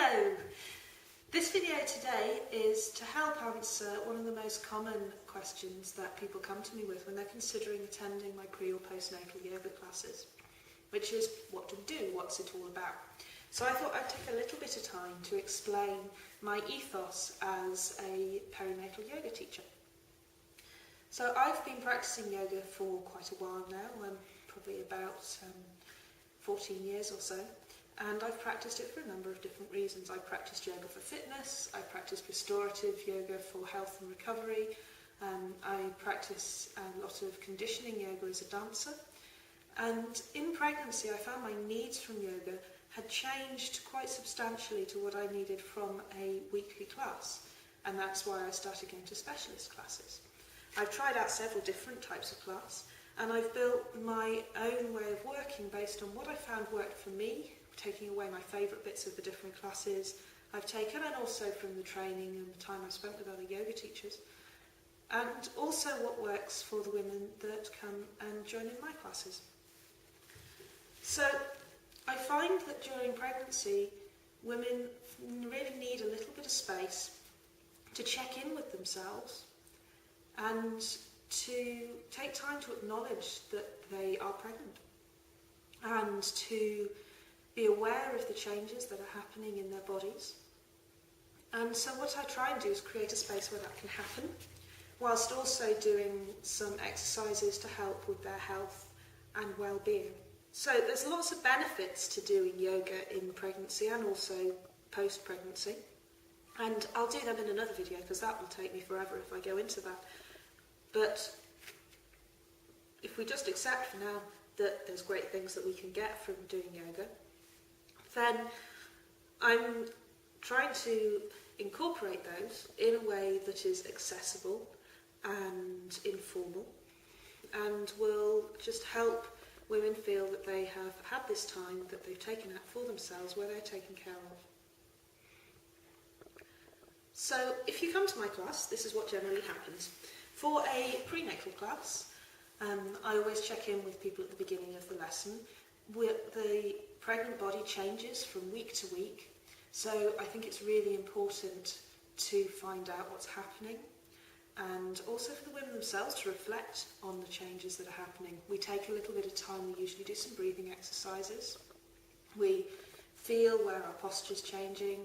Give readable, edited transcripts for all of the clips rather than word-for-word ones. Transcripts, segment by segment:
Hello! This video today is to help answer one of the most common questions that people come to me with when they're considering attending my pre or postnatal yoga classes, which is what do we do, what's it all about? So I thought I'd take a little bit of time to explain my ethos as a perinatal yoga teacher. So I've been practicing yoga for quite a while now, probably about 14 years or so. And I've practiced it for a number of different reasons. I've practiced yoga for fitness, I've practiced restorative yoga for health and recovery, I practice a lot of conditioning yoga as a dancer. And in pregnancy I found my needs from yoga had changed quite substantially to what I needed from a weekly class. And that's why I started going to specialist classes. I've tried out several different types of class, and I've built my own way of working based on what I found worked for me, taking away my favourite bits of the different classes I've taken, and also from the training and the time I've spent with other yoga teachers, and also what works for the women that come and join in my classes. So I find that during pregnancy, women really need a little bit of space to check in with themselves and to take time to acknowledge that they are pregnant and to be aware of the changes that are happening in their bodies. And so what I try and do is create a space where that can happen, whilst also doing some exercises to help with their health and well-being. So there's lots of benefits to doing yoga in pregnancy and also post-pregnancy. And I'll do them in another video because that will take me forever if I go into that. But if we just accept for now that there's great things that we can get from doing yoga, then I'm trying to incorporate those in a way that is accessible and informal and will just help women feel that they have had this time that they've taken out for themselves where they're taken care of. So if you come to my class, this is what generally happens. For a prenatal class, I always check in with people at the beginning of the lesson. The pregnant body changes from week to week, so I think it's really important to find out what's happening, and also for the women themselves to reflect on the changes that are happening. We take a little bit of time, we usually do some breathing exercises. We feel where our posture's changing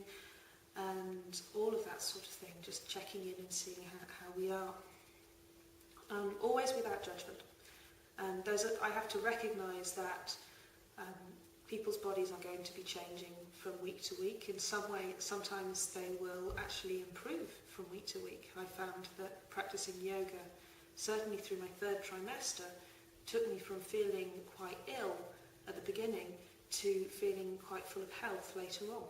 and all of that sort of thing, just checking in and seeing how we are. Always without judgment. I have to recognise that people's bodies are going to be changing from week to week. In some way, sometimes they will actually improve from week to week. I found that practicing yoga, certainly through my third trimester, took me from feeling quite ill at the beginning to feeling quite full of health later on.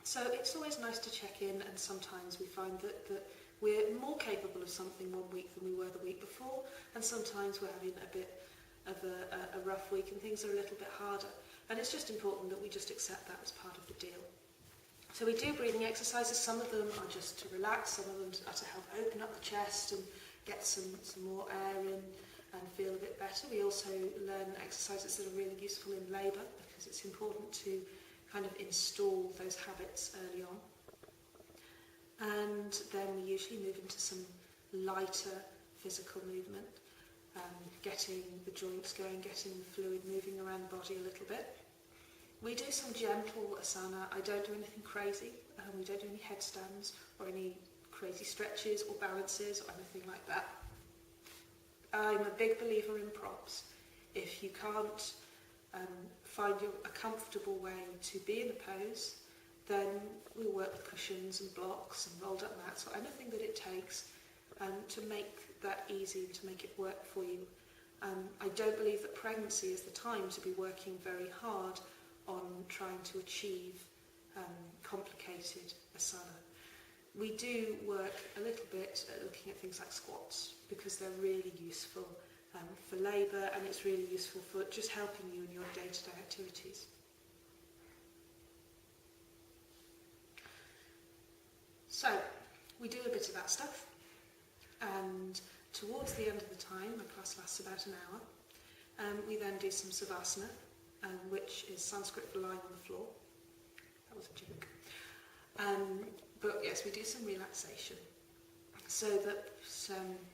So it's always nice to check in, and sometimes we find that we're more capable of something one week than we were the week before, and sometimes we're having a bit of a rough week and things are a little bit harder. And it's just important that we just accept that as part of the deal. So we do breathing exercises. Some of them are just to relax, some of them are to help open up the chest and get some more air in and feel a bit better. We also learn exercises that are really useful in labour because it's important to kind of install those habits early on. And then we usually move into some lighter physical movement, getting the joints going, getting the fluid moving around the body a little bit. We do some gentle asana. I don't do anything crazy. We don't do any headstands or any crazy stretches or balances or anything like that. I'm a big believer in props. If you can't find a comfortable way to be in a pose, then we work with cushions and blocks and rolled up mats or anything that it takes to make that easy, to make it work for you. I don't believe that pregnancy is the time to be working very hard on trying to achieve complicated asana. We do work a little bit at looking at things like squats because they're really useful for labour, and it's really useful for just helping you in your day-to-day activities. So we do a bit of that stuff, and towards the end of the time, my class lasts about an hour, we then do some savasana, which is Sanskrit for lying on the floor. That was a joke. But yes, we do some relaxation. So that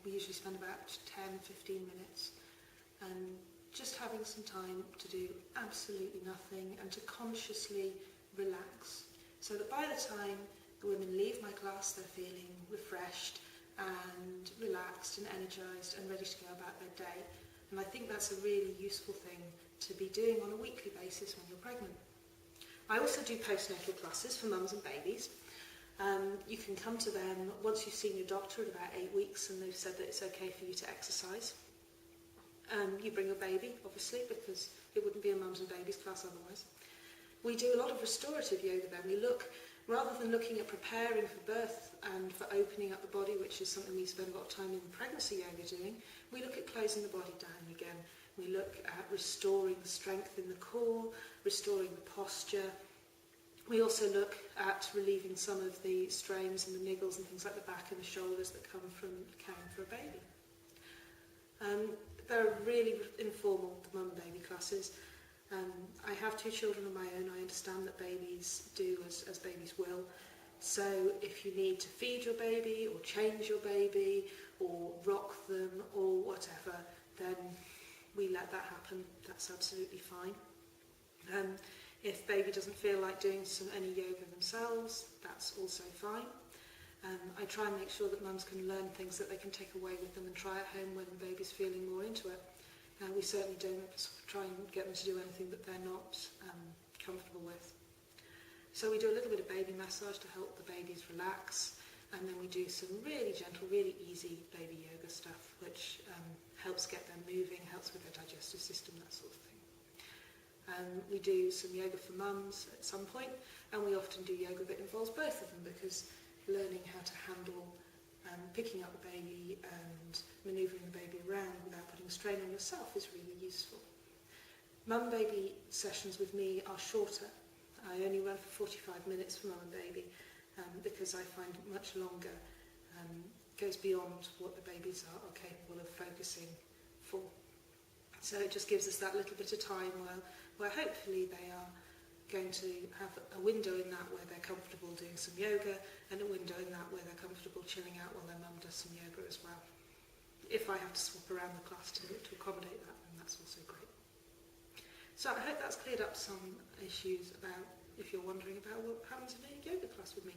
we usually spend about 10-15 minutes just having some time to do absolutely nothing and to consciously relax. So that by the time the women leave my class, they're feeling refreshed and relaxed and energised and ready to go about their day. And I think that's a really useful thing to be doing on a weekly basis when you're pregnant. I also do postnatal classes for mums and babies. You can come to them once you've seen your doctor at about 8 weeks and they've said that it's okay for you to exercise. You bring your baby, obviously, because it wouldn't be a mums and babies class otherwise. We do a lot of restorative yoga then. We look, rather than looking at preparing for birth and for opening up the body, which is something we spend a lot of time in pregnancy yoga doing, we look at closing the body down again. We look at restoring the strength in the core, restoring the posture. We also look at relieving some of the strains and the niggles and things like the back and the shoulders that come from caring for a baby. They're really informal, the mum and baby classes. I have 2 children of my own. I understand that babies do as babies will. So if you need to feed your baby or change your baby or rock them or whatever, then we let that happen. That's absolutely fine. If baby doesn't feel like doing any yoga themselves, that's also fine. I try and make sure that mums can learn things that they can take away with them and try at home when the baby's feeling more into it. We certainly don't try and get them to do anything that they're not comfortable with. So we do a little bit of baby massage to help the babies relax, and then we do some really gentle, really easy baby yoga stuff, which helps get them moving, helps with their digestive system, that sort of thing. We do some yoga for mums at some point, and we often do yoga that involves both of them, because learning how to handle picking up the baby and manoeuvring the baby around without putting strain on yourself is really useful. Mum baby sessions with me are shorter. I only run for 45 minutes for mum and baby because I find much longer goes beyond what the babies are capable of focusing for. So it just gives us that little bit of time where hopefully they are going to have a window in that where they're comfortable doing some yoga, and a window in that where they're comfortable chilling out while their mum does some yoga as well. If I have to swap around the class to accommodate that, then that's also great. So I hope that's cleared up some issues about if you're wondering about what happens in a yoga class with me.